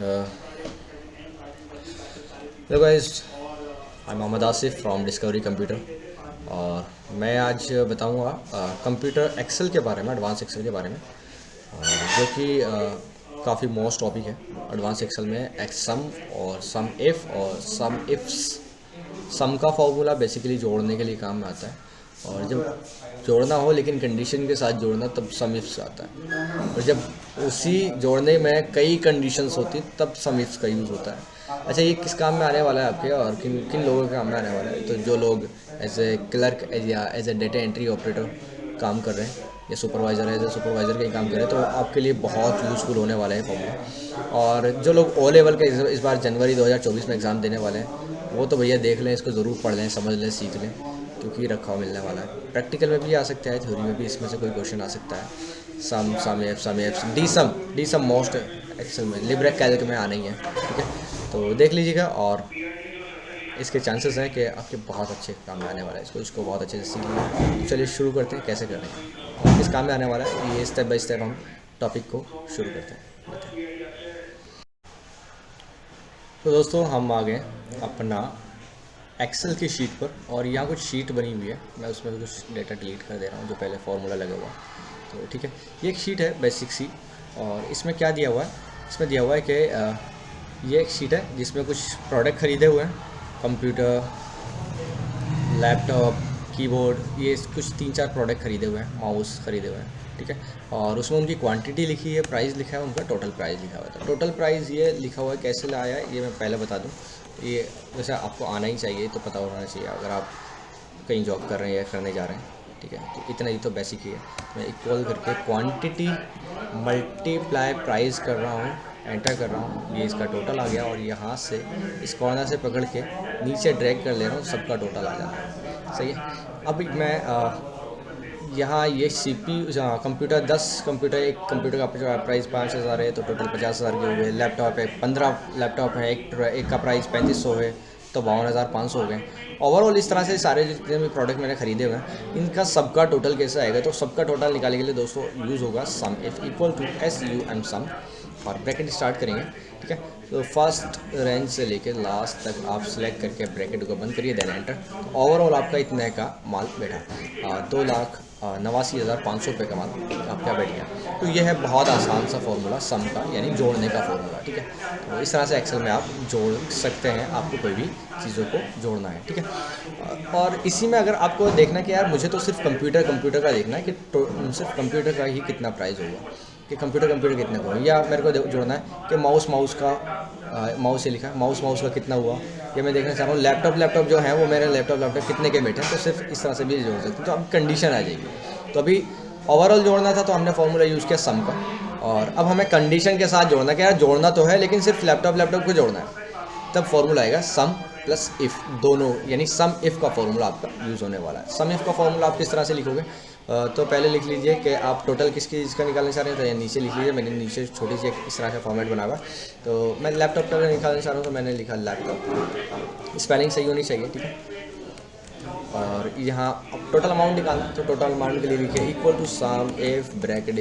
Hello guys, I am Mohammad Asif from Discovery Computer. और मैं आज बताऊंगा कंप्यूटर एक्सेल के बारे में, एडवांस एक्सेल के बारे में, जो कि काफ़ी मोस्ट टॉपिक है। एडवांस एक्सेल में एक्सम और सम इफ़ और सम इफ्स। सम का फॉर्मूला बेसिकली जोड़ने के लिए काम में आता है, और जब जोड़ना हो लेकिन कंडीशन के साथ जोड़ना तब सम इफ्स आता है। और जब उसी जोड़ने में कई कंडीशंस होती तब सम इफ्स का यूज़ होता है। अच्छा, ये किस काम में आने वाला है आपके, और किन किन लोगों के काम में आने वाला है? तो जो लोग एज ए क्लर्क या as a data entry operator काम कर रहे हैं, या सुपरवाइज़र है, एज ए सुपरवाइज़र का ही काम कर रहे हैं, तो आपके लिए बहुत यूज़फुल होने वाला है फॉर्मूला। और जो लोग ओ लेवल का इस बार जनवरी 2024 में एग्ज़ाम देने वाले हैं, वो तो भैया देख लें, इसको ज़रूर पढ़ लें, समझ लें, सीख लें, क्योंकि रखा हुआ मिलने वाला है। प्रैक्टिकल में भी आ सकता है, थ्योरी में भी इसमें से कोई क्वेश्चन आ सकता है। Sum F D sum most Excel में, लिब्रे कैल्क में आना ही है, ठीक है। तो देख लीजिएगा, और इसके चांसेस हैं कि आपके बहुत अच्छे काम में आने वाला है। इसको बहुत अच्छे से सीख लीजिए। चलिए शुरू करते हैं, कैसे करें और किस काम में आने वाला है, ये स्टेप बाय स्टेप हम टॉपिक को शुरू करते हैं। तो दोस्तों, हम आ गए अपना एक्सेल की शीट पर, और यहाँ कुछ शीट बनी हुई है। मैं उसमें कुछ डेटा डिलीट कर दे रहा हूँ जो पहले फार्मूला लगा हुआ। तो ठीक है, ये एक शीट है बेसिक सी, और इसमें क्या दिया हुआ है? इसमें दिया हुआ है कि ये एक शीट है जिसमें कुछ प्रोडक्ट ख़रीदे हुए हैं, कंप्यूटर, लैपटॉप, कीबोर्ड, ये कुछ 3-4 प्रोडक्ट ख़रीदे हुए हैं, माउस ख़रीदे हुए हैं, ठीक है। और उसमें उनकी क्वांटिटी लिखी है, प्राइस लिखा है, उनका टोटल प्राइस लिखा हुआ है। तो टोटल प्राइस ये लिखा हुआ है, कैसे लाया है ये मैं पहले बता दूं। ये वैसे आपको आना ही चाहिए, तो पता होना चाहिए अगर आप कहीं जॉब कर रहे हैं या करने जा रहे हैं, ठीक है। तो इतना ही तो बेसिक ही है। मैं इक्वल करके क्वांटिटी मल्टीप्लाई प्राइस कर रहा हूँ, एंटर कर रहा हूँ, ये इसका टोटल आ गया। और यहाँ से इस कॉर्नर से पकड़ के नीचे ड्रैग कर ले रहा हूँ, सबका टोटल आ जाता है, सही है। अब मैं यहाँ ये CPU कंप्यूटर 10 कंप्यूटर, एक कंप्यूटर का प्राइस 5,000 है, तो टोटल 50,000 के हो गए। लैपटॉप है 15 लैपटॉप है, एक का प्राइस 3500 है, तो 52,500 हो गए। ओवरऑल इस तरह से सारे जितने भी प्रोडक्ट मैंने खरीदे हुए हैं, इनका सबका टोटल कैसे आएगा? तो सबका टोटल निकालने के लिए दोस्तों यूज़ होगा सम इफ इक्वल टू SUM सम, और ब्रैकेट स्टार्ट करेंगे, ठीक है। तो फर्स्ट रेंज से लेकर लास्ट तक आप सिलेक्ट करके ब्रैकेट को बंद करिए, देन एंटर। तो ओवरऑल आपका इतने का माल बैठा, 2,89,500 रुपये का माल आपका बैठ गया। तो यह है बहुत आसान सा फॉर्मूला सम का, यानी जोड़ने का फॉर्मूला, ठीक है। तो इस तरह से एक्सेल में आप जोड़ सकते हैं, आपको कोई भी चीज़ों को जोड़ना है, ठीक है। और इसी में अगर आपको देखना है कि यार मुझे तो सिर्फ कंप्यूटर का देखना है कि सिर्फ कंप्यूटर का ही कितना प्राइस होगा, कि कंप्यूटर कितने का हो, या मेरे को जोड़ना है कि माउस का माउस से लिखा है, माउस का कितना हुआ, या मैं देखना चाह रहा हूँ लैपटॉप जो है वो मेरे लैपटॉप कितने के बैठे हैं। तो सिर्फ इस तरह से भी जोड़ सकते हैं, तो अब कंडीशन आ जाएगी। तो अभी ओवरऑल जोड़ना था, तो हमने फॉर्मूला यूज़ किया सम का। और अब हमें कंडीशन के साथ जोड़ना, क्या यार जोड़ना तो है लेकिन सिर्फ लैपटॉप को जोड़ना है, तब फॉर्मूला आएगा सम प्लस इफ़, दोनों, यानी सम इफ़ का फॉर्मूला आपका यूज़ होने वाला है। सम इफ़ का फॉर्मूला आप किस तरह से लिखोगे? तो पहले लिख लीजिए कि आप टोटल किसकी इसका निकालना चाह रहे हैं, तो नीचे लिख लीजिए। मैंने नीचे छोटी सी इस तरह का फॉर्मेट बना हुआ, तो मैं लैपटॉप का निकालना चाह रहा हूँ, तो मैंने लिखा लैपटॉप, स्पेलिंग सही होनी चाहिए, ठीक है। और यहाँ अब टोटल अमाउंट निकालना, तो टोटल अमाउंट के लिए लिखिए equal to sum if bracket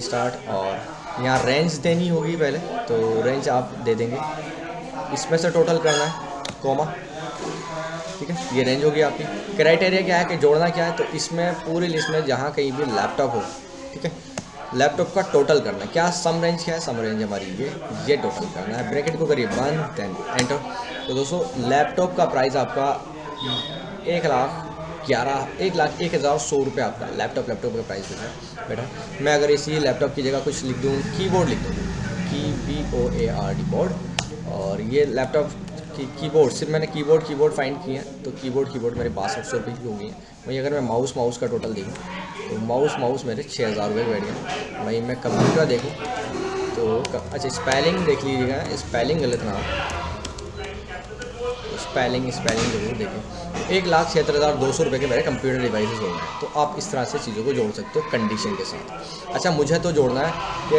start, और यहाँ रेंज देनी होगी पहले, तो रेंज आप दे देंगे, इसमें से टोटल करना है, कॉमा, ठीक है। ये रेंज होगी आपकी। क्राइटेरिया क्या है कि जोड़ना क्या है? तो इसमें पूरी लिस्ट में जहाँ कहीं भी लैपटॉप हो, ठीक है, लैपटॉप का टोटल करना है। क्या सम रेंज क्या है? सम रेंज हमारी ये टोटल करना है। ब्रैकेट को करिए बंद, देन एंटर। तो दोस्तों, लैपटॉप का प्राइस आपका 1,01,01,100 रुपये आपका लैपटॉप का प्राइस बेटा। मैं अगर इसी लैपटॉप की जगह कुछ लिख दूँ, कीबोर्ड लिख दूँ, KEYBOARD बोर्ड, और ये लैपटॉप की कीबोर्ड, सिर्फ मैंने कीबोर्ड फाइंड किए हैं, तो कीबोर्ड मेरे 6200 रुपये की हो गई है। वहीं अगर मैं माउस का टोटल देखूँ, तो माउस मेरे 6,000 रुपये बैठ गए। वहीं मैं कंप्यूटर देखूँ, तो अच्छा स्पेलिंग देख लीजिएगा, स्पेलिंग गलत ना हो, स्पेलिंग जरूर देखें। 1,76,200 रुपये के मेरे कंप्यूटर डिवाइसेस हो गए। तो आप इस तरह से चीज़ों को जोड़ सकते हो कंडीशन के साथ। अच्छा, मुझे तो जोड़ना है कि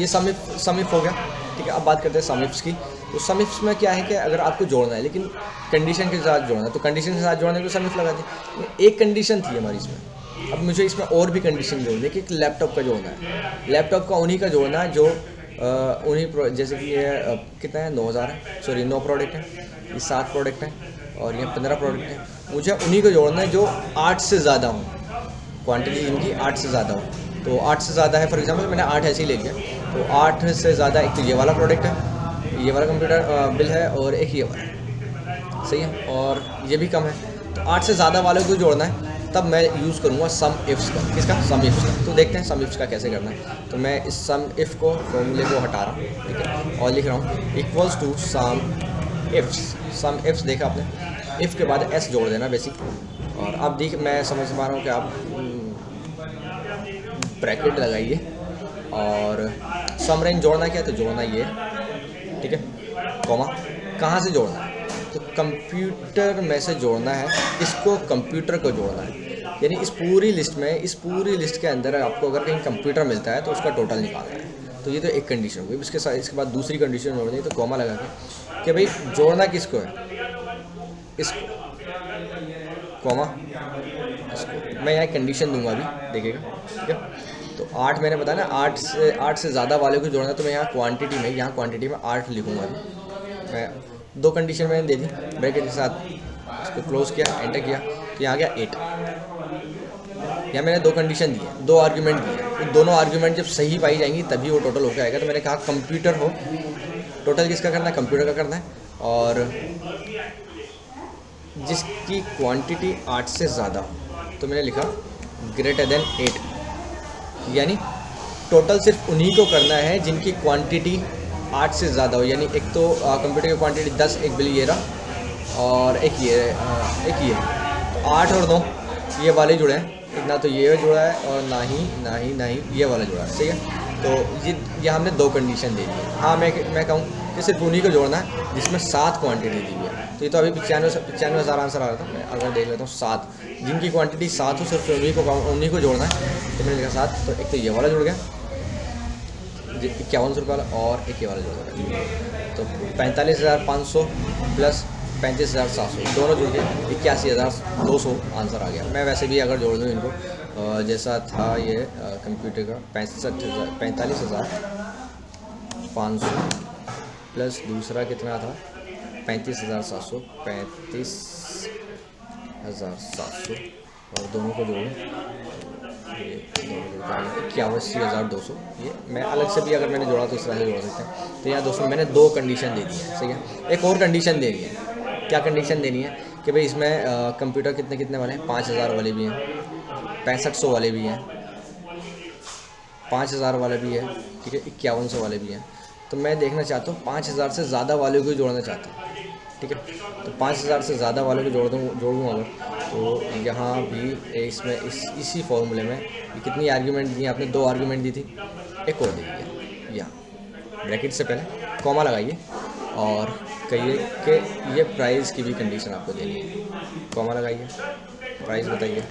ये समिफ हो गया, ठीक है। अब बात करते हैं समिफ्स की। तो समिफ्स में क्या है कि अगर आपको जोड़ना है लेकिन कंडीशन के साथ जोड़ना है, तो कंडीशन के साथ जोड़ने के लिए समिफ लगा दी। एक कंडीशन थी हमारी इसमें, अब मुझे इसमें और भी कंडीशन जोड़नी है कि लैपटॉप का जोड़ना है। लैपटॉप का उन्हीं का जोड़ना है जो उन्हीं जैसे कि ये कितना है 9000 है, सॉरी 9 प्रोडक्ट है, ये 7 प्रोडक्ट है और ये 15 प्रोडक्ट है। मुझे उन्हीं को जोड़ना है जो 8 से ज़्यादा हो, क्वांटिटी इनकी 8 से ज़्यादा हो। तो 8 से ज़्यादा है, फॉर एग्जांपल मैंने 8 ऐसे ही ले लिया, तो 8 से ज़्यादा एक तो ये वाला प्रोडक्ट है, ये वाला कंप्यूटर बिल है और एक ये वाला, सही है, और ये भी कम है। तो 8 से ज़्यादा वालों को जोड़ना है, तब मैं यूज़ करूँगा सम इफ्स का। किसका? सम इफ्स का। तो देखते हैं सम इफ्स का कैसे करना है। तो मैं इस सम इफ़ को फॉर्मूले को हटा रहा हूँ, ठीक है, और लिख रहा हूँ equals to sum ifs. Sum ifs देखा आपने, इफ़ के बाद एस जोड़ देना बेसिक। और अब देख मैं समझ पा रहा हूँ कि आप ब्रैकेट लगाइए और सम रेंज जोड़ना क्या है, तो जोड़ना ये, ठीक है, कॉमा कहाँ से जोड़ना है, तो कंप्यूटर में से जोड़ना है। इसको कंप्यूटर को जोड़ना है, यानी इस पूरी लिस्ट के अंदर आपको अगर कहीं कंप्यूटर मिलता है तो उसका टोटल निकालना है। तो ये तो एक कंडीशन हो गई। इसके साथ इसके बाद दूसरी कंडीशन जोड़नी है, तो कॉमा लगा के कि भाई जोड़ना किसको है, इसको, कॉमा इसको। मैं यहाँ कंडीशन दूंगा अभी, देखिएगा, ठीक है। तो 8 मैंने बताया ना, 8 से ज़्यादा वाले को जोड़ना है, तो मैं यहाँ क्वांटिटी में 8 लिखूँगा अभी। मैं 2 कंडीशन मैंने दे दी ब्रैकेट के साथ, इसको क्लोज़ किया, एंटर किया, तो यहाँ गया 8। यहाँ मैंने 2 कंडीशन दी है, 2 आर्ग्यूमेंट दिए, तो दोनों आर्ग्यूमेंट जब सही पाई जाएंगी तभी वो टोटल होकर आएगा। तो मैंने कहा कंप्यूटर हो, टोटल किसका करना है, कंप्यूटर का करना है, और जिसकी क्वांटिटी 8 से ज़्यादा हो, तो मैंने लिखा ग्रेटर देन 8, यानी टोटल सिर्फ उन्हीं को करना है जिनकी क्वांटिटी 8 से ज़्यादा हो। यानी एक तो कंप्यूटर की क्वांटिटी 10, एक बिल ये रहा, और एक ये तो 8 और 9 ये वाले जुड़े हैं, ना तो ये जुड़ा है और ना ही ये वाला जुड़ा है, सही है। तो ये हमने 2 कंडीशन दे दी है। हाँ, मैं कहूँ कि सिर्फ उन्हीं को जोड़ना है जिसमें 7 क्वांटिटी दी हुई है। तो ये तो अभी 95,000 आंसर आ रहा था। मैं अगर देख लेता हूँ 7, जिनकी क्वांटिटी 7 हो, सिर्फ उन्हीं को जोड़ना है। तो मैंने लिखा 7, तो एक तो ये वाला जुड़ गया 51 वाला, और एक ये वाला जुड़ गया, तो 45,500 प्लस 35,700 दोनों जुड़ गए, 81,200 आंसर आ गया। मैं वैसे भी अगर जोड़ दूँ इनको, जैसा था ये कंप्यूटर का 45,500 प्लस दूसरा कितना था 35,700, 35,700, और दोनों को जोड़ूँ, ये 81,200। ये मैं अलग से भी अगर मैंने जोड़ा तो इस तरह से जोड़ सकते हैं। तो यहाँ दोस्तों मैंने 2 कंडीशन दे दी है, सही है। एक और कंडीशन देनी है। क्या कंडीशन देनी है कि भाई इसमें कंप्यूटर कितने वाले हैं, 5,000 वाले भी हैं, 6500 वाले भी हैं, 5,000 वाले भी है, ठीक है, 5100 वाले भी हैं। तो मैं देखना चाहता हूँ 5,000 से ज़्यादा वाले को जोड़ना चाहता हूँ, ठीक है। तो 5,000 से ज़्यादा वाले को जोड़ दूँ अगर, तो यहाँ भी इसमें इसी फॉर्मूले में कितनी आर्ग्यूमेंट दी आपने, 2 आर्ग्यूमेंट दी थी, एक और दी है। यहाँ ब्रैकेट से पहले कॉमा लगाइए और कहिए कि ये प्राइस की भी कंडीशन आपको देनी है, कॉमा लगाइए, प्राइस बताइए,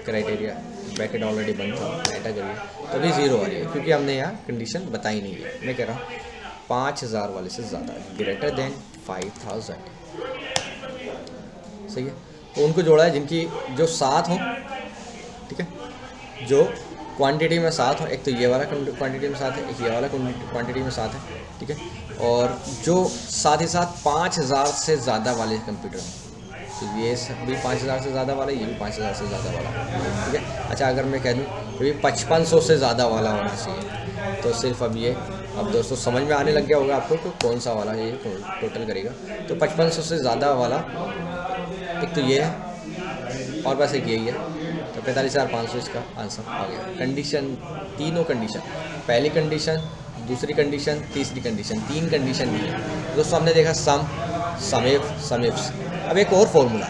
क्राइटेरिया, ब्रैकेट ऑलरेडी बंद था, एंटर करिए, तो अभी 0 आ रही है क्योंकि हमने यहाँ कंडीशन बताई नहीं है। मैं कह रहा हूँ 5,000 वाले से ज़्यादा, ग्रेटर देन 5,000, सही है। तो उनको जोड़ा है जिनकी जो 7 हो, ठीक है, जो क्वांटिटी में 7 हो। एक तो ये वाला क्वांटिटी में 7 है, एक ये वाला क्वांटिटी में 7 है, ठीक है, और जो साथ ही साथ 5,000 से ज़्यादा वाले कंप्यूटर हैं, तो ये भी 5,000 से ज़्यादा वाला, ये भी 5,000 से ज़्यादा वाला, ठीक है। अच्छा, अगर मैं कह दूँ तो ये 5500 से ज़्यादा वाला होना चाहिए, तो सिर्फ अब दोस्तों समझ में आने लग गया होगा आपको कि कौन सा वाला ये टोटल करेगा। तो 5500 से ज़्यादा वाला एक तो ये है और बस एक यही है, तो 45,500 इसका आंसर आ गया। कंडीशन, तीनों कंडीशन, पहली कंडीशन, दूसरी कंडीशन, तीसरी कंडीशन, 3 कंडीशन दी है दोस्तों। हमने देखा सम, अब एक और फॉर्मूला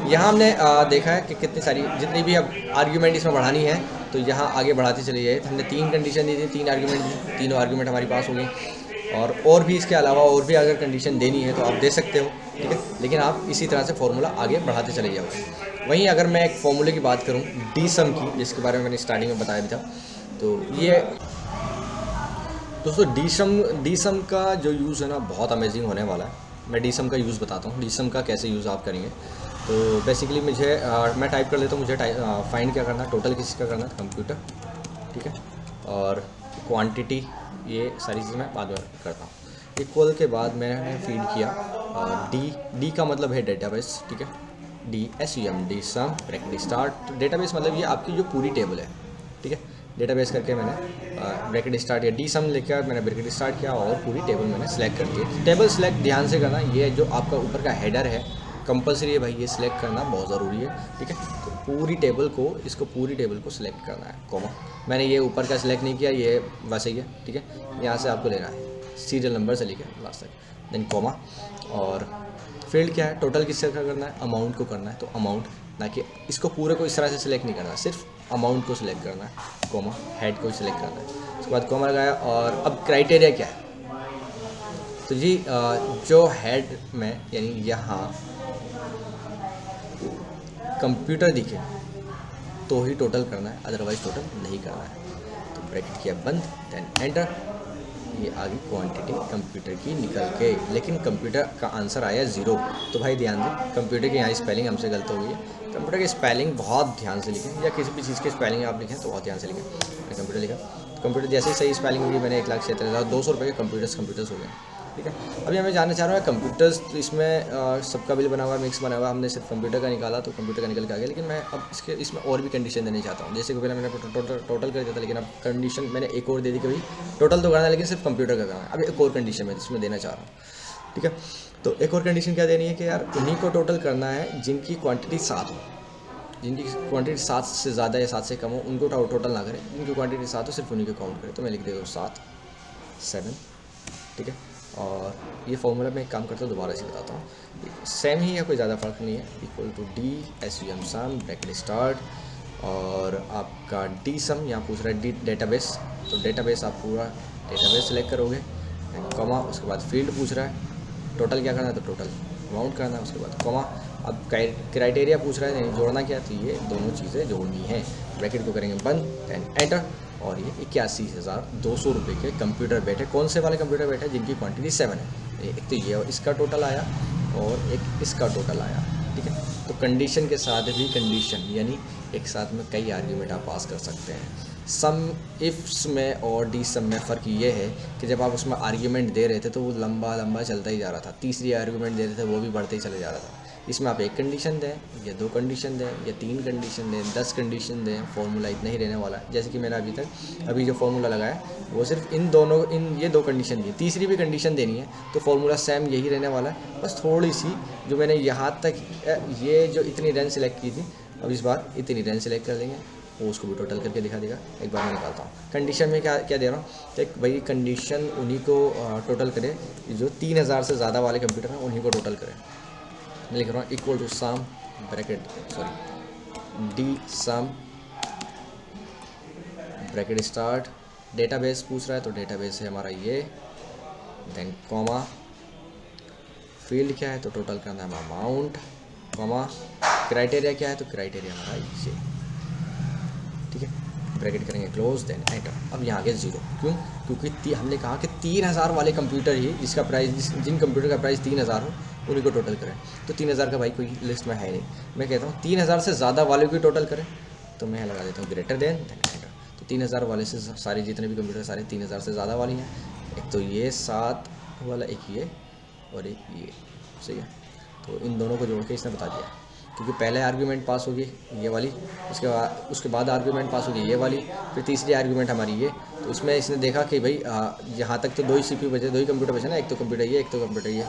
यहाँ हमने देखा है कि कितनी सारी जितनी भी अब आर्ग्यूमेंट इसमें बढ़ानी है, तो यहाँ आगे बढ़ाते चले जाइए। हमने 3 कंडीशन दी थी, 3 आर्ग्यूमेंट दी, तीनों आर्ग्यूमेंट हमारे पास हो गई, और भी इसके अलावा और भी अगर कंडीशन देनी है तो आप दे सकते हो, ठीक है, लेकिन आप इसी तरह से फार्मूला आगे बढ़ाते चले जाओगे। वहीं अगर मैं एक फार्मूले की बात करूँ डी सम की, जिसके बारे में मैंने स्टार्टिंग में बताया भी था, तो ये दोस्तों डी सम का जो यूज़ है ना बहुत अमेजिंग होने वाला है। मैं डी सम का यूज़ बताता हूँ, डी सम का कैसे यूज़ आप करेंगे। तो बेसिकली मुझे मैं टाइप कर लेता हूँ, मुझे फाइंड क्या करना है, टोटल किसी का करना है, कंप्यूटर, ठीक है, और क्वांटिटी ये सारी चीज़ें मैं बाद में करता हूँ। इक्वल के बाद मैंने फीड किया डी का मतलब है डेटाबेस, ठीक है, D S U M D sum bracket start. Database मतलब ये आपकी जो पूरी टेबल है, ठीक है, डेटाबेस करके मैंने ब्रैकेट स्टार्ट या डी सम लेकर मैंने ब्रैकेट स्टार्ट किया और पूरी टेबल मैंने सेलेक्ट कर दी। टेबल सेलेक्ट ध्यान से करना, ये जो आपका ऊपर का हेडर है कंपलसरी है भाई, ये सिलेक्ट करना बहुत ज़रूरी है, ठीक है। तो पूरी टेबल को, इसको पूरी टेबल को सिलेक्ट करना है, कॉमा। मैंने ये ऊपर का सिलेक्ट नहीं किया, ये वैसे ही है, ठीक है। यहाँ से आपको लेना है सीरियल नंबर से लेकर लास्ट तक, देन कॉमा। और फील्ड क्या है, टोटल किससे का करना है, अमाउंट को करना है, तो अमाउंट, ना कि इसको पूरे को इस तरह से सिलेक्ट नहीं करना, सिर्फ अमाउंट को सिलेक्ट करना है, कॉमा, हेड को सिलेक्ट करना है। उसके बाद कॉमा लगाया। और अब क्राइटेरिया क्या है, तो जी जो हेड में यानी यहाँ कंप्यूटर दिखे तो ही टोटल करना है, अदरवाइज टोटल नहीं करना है। तो ब्रैकेट किया बंद, देन एंटर। ये आ गई क्वांटिटी कंप्यूटर की निकल के, लेकिन कंप्यूटर का आंसर आया 0। तो भाई ध्यान दें, कंप्यूटर की यहाँ स्पेलिंग हमसे गलत हो गई है। कंप्यूटर की स्पेलिंग बहुत ध्यान से लिखें, या किसी भी चीज़ की स्पेलिंग आप लिखें तो बहुत ध्यान से लिखें। मैंने कंप्यूटर लिखा, कंप्यूटर जैसे ही सही स्पेलिंग होगी, मैंने 1,76,200 रुपये के कंप्यूटर्स हो गए, ठीक है। अभी हमें जानना चाह रहा है कंप्यूटर्स, तो इसमें सबका बिल बना हुआ है, मिक्स बना हुआ है। हमने सिर्फ कंप्यूटर का निकाला तो कंप्यूटर का निकल के आ गया, लेकिन मैं अब इसमें और भी कंडीशन देना चाहता हूँ। जैसे कि पहले मैंने टोटल कर दिया था, लेकिन अब कंडीशन मैंने एक और दे दी कि भाई टोटल तो करना है लेकिन सिर्फ कंप्यूटर का करना है। अब एक और कंडीशन मैं इसमें देना चाह रहा हूँ, ठीक है। तो एक और कंडीशन क्या देनी है कि यार उन्हीं को टोटल करना है जिनकी क्वान्टिटी 7 हो, जिनकी क्वांटिटी 7 से ज़्यादा या 7 से कम हो उनको टोटल ना करें, जिनकी क्वांटिटी 7 हो सिर्फ उन्हीं को काउंट करें। तो मैं लिख देता हूँ 7, ठीक है। और ये फॉर्मूला मैं एक काम करता हूँ, दोबारा से बताता हूँ, सेम ही है, कोई ज़्यादा फर्क नहीं है। Equal to D S U M sum bracket start, और आपका डी सम यहाँ पूछ रहा है डी डेटाबेस, तो डेटाबेस आप पूरा डेटाबेस सेलेक्ट करोगे, कॉमा। उसके बाद फील्ड पूछ रहा है टोटल क्या करना है, तो टोटल अमाउंट करना है, उसके बाद कॉमा। अब क्राइटेरिया पूछ रहा है नहीं जोड़ना क्या, तो ये दोनों चीज़ें जोड़नी है। ब्रैकेट को करेंगे बंद, देन एंटर। और ये 81,200 रुपये के कंप्यूटर बैठे। कौन से वाले कंप्यूटर बैठे, जिनकी क्वांटिटी 7 है। एक तो ये इसका टोटल आया और एक इसका टोटल आया, ठीक है। तो कंडीशन के साथ भी कंडीशन, यानी एक साथ में कई आर्ग्यूमेंट आप पास कर सकते हैं। सम इफ्स में और डी सम में फ़र्क ये है कि जब आप उसमें आर्ग्यूमेंट दे रहे थे तो वो लंबा लंबा चलता ही जा रहा था, तीसरी आर्ग्यूमेंट दे रहे थे वो भी बढ़ते ही चले जा रहा था। इसमें आप एक कंडीशन दें या 2 कंडीशन दें या 3 कंडीशन दें, 10 कंडीशन दें, फार्मूला इतना ही रहने वाला है। जैसे कि मैंने अभी जो फार्मूला लगाया वो सिर्फ ये 2 कंडीशन दी, तीसरी भी कंडीशन देनी है तो फार्मूला सेम यही रहने वाला है। बस थोड़ी सी जो मैंने यहाँ तक ये जो इतनी रेंज सेलेक्ट की थी, अब इस बार इतनी रेंज सेलेक्ट कर लेंगे, वो उसको भी टोटल करके दिखा देगा। एक बार मैं निकालता हूँ कंडीशन में क्या क्या दे रहा हूँ, तो भाई कंडीशन उन्हीं को टोटल करे जो 3000 से ज़्यादा वाले कंप्यूटर हैं, उन्हीं को टोटल करें। मैं लिख रहा हूँ equal to sum D sum bracket start. Database पूछ रहा है तो डेटाबेस है हमारा ये, देन कॉमा। फील्ड क्या है तो टोटल करना है अमाउंट, कॉमा। क्राइटेरिया क्या है तो क्राइटेरिया हमारा ये, ठीक है। ब्रैकेट करेंगे क्लोज, देन एंटर। अब यहाँ आगे 0, क्यों, क्योंकि हमने कहा कि 3000 वाले कंप्यूटर ही जिसका प्राइस, जिन कंप्यूटर का प्राइस 3000 हो उन्हीं को टोटल करें। तो 3000 का भाई कोई लिस्ट में है नहीं, मैं कहता हूँ 3000 से ज़्यादा वाले को टोटल करें, तो मैं लगा देता हूँ ग्रेटर देन एंटर। तो 3000 वाले से सारे जितने भी कंप्यूटर सारे 3000 से ज़्यादा वाली हैं। एक तो ये 7 वाला, एक ये और एक ये, सही है। तो इन दोनों को जोड़ के इसने बता दिया, क्योंकि पहले आर्ग्यूमेंट पास होगी ये वाली, उसके बाद आर्ग्यूमेंट पास होगी ये वाली, फिर तीसरी आर्ग्यूमेंट हमारी ये। तो इसमें इसने देखा कि भाई यहाँ तक तो 2 ही CPU बचे, 2 ही कंप्यूटर बचे ना, एक तो कंप्यूटर ये, एक तो कंप्यूटर ये।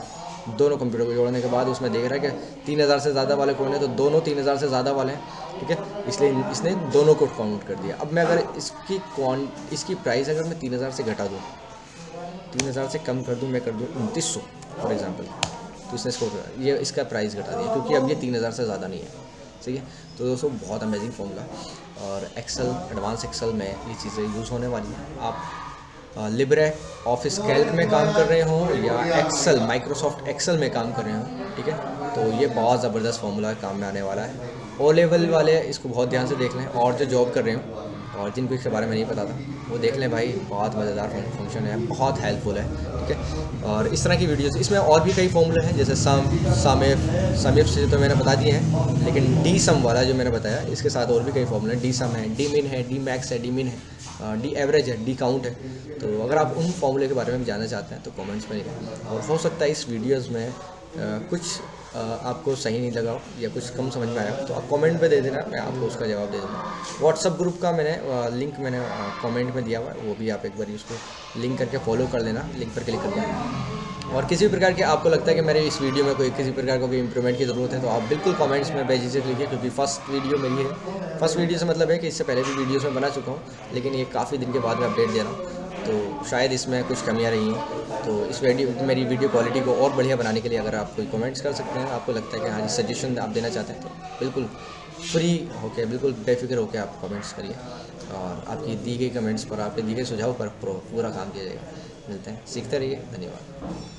दोनों कंप्यूटर को जोड़ने के बाद उसमें देख रहा है कि 3000 से ज़्यादा वाले कौन है, तो दोनों 3000 से ज़्यादा वाले हैं, ठीक है। इसलिए इसने दोनों को काउंट कर दिया। अब मैं अगर इसकी प्राइस अगर मैं 3000 से घटा दूँ, 3000 से कम कर दूँ, मैं कर दूँ 2900 फॉर एग्जाम्पल, तो इसने इसको ये इसका प्राइस घटा दिया, क्योंकि अब ये 3000 से ज़्यादा नहीं है, सही है। तो दोस्तों बहुत अमेजिंग फॉर्मूला, और एक्सेल, एडवांस एक्सेल में ये चीज़ें यूज़ होने वाली हैं। आप लिब्रे ऑफिस कैल्क में काम कर रहे हों या एक्सेल माइक्रोसॉफ्ट एक्सेल में काम कर रहे हों, ठीक है, तो ये बहुत ज़बरदस्त फार्मूला काम में आने वाला है। ओ लेवल वाले इसको बहुत ध्यान से देख लें, और जो जॉब कर रहे हों और जिनको इसके बारे में नहीं पता था वो देख लें भाई, बहुत मज़ेदार फंक्शन है, बहुत हेल्पफुल है, ठीक है। और इस तरह की वीडियोस, इसमें और भी कई फॉर्मूले हैं, जैसे सम से तो मैंने बता दिए हैं, लेकिन डी सम वाला जो मैंने बताया इसके साथ और भी कई फॉर्मूले हैं। डी सम है, डी मिन है, डी मैक्स है, डी मिन है, डी एवरेज है, डी काउंट है। तो अगर आप उन फॉर्मूले के बारे में भी जानना चाहते हैं तो कमेंट्स में लिखें। और हो सकता है इस वीडियोज़ में कुछ आपको सही नहीं लगा हो या कुछ कम समझ में आया हो तो आप कमेंट पे दे देना, मैं आपको उसका जवाब दे दूँगा। व्हाट्सअप ग्रुप का लिंक मैंने कमेंट में दिया हुआ है, वो भी आप एक बार उसको लिंक करके फॉलो कर लेना, लिंक पर क्लिक करके। और किसी भी प्रकार के आपको लगता है कि मेरे इस वीडियो में कोई किसी प्रकार का कोई इंप्रूवमेंट की ज़रूरत है तो आप बिल्कुल कमेंट्स में बेझिझक लिखिए, क्योंकि फर्स्ट वीडियो मेरी है। फर्स्ट वीडियो से मतलब है कि इससे पहले भी वीडियोज़ में बना चुका हूँ, लेकिन ये काफ़ी दिन के बाद मैं अपडेट दे रहा हूँ, तो शायद इसमें कुछ कमियाँ रही हैं। तो इस मेरी वीडियो क्वालिटी को और बढ़िया बनाने के लिए अगर आप कोई कमेंट्स कर सकते हैं, आपको लगता है कि हाँ जी सजेशन आप देना चाहते हैं, तो बिल्कुल फ्री होके, बिल्कुल बेफिक्र होकर आप कमेंट्स करिए और आपकी दी गई कमेंट्स पर, आपके दिए गए सुझाव पर पूरा काम किया जाएगा। मिलते हैं, सीखते रहिए। धन्यवाद।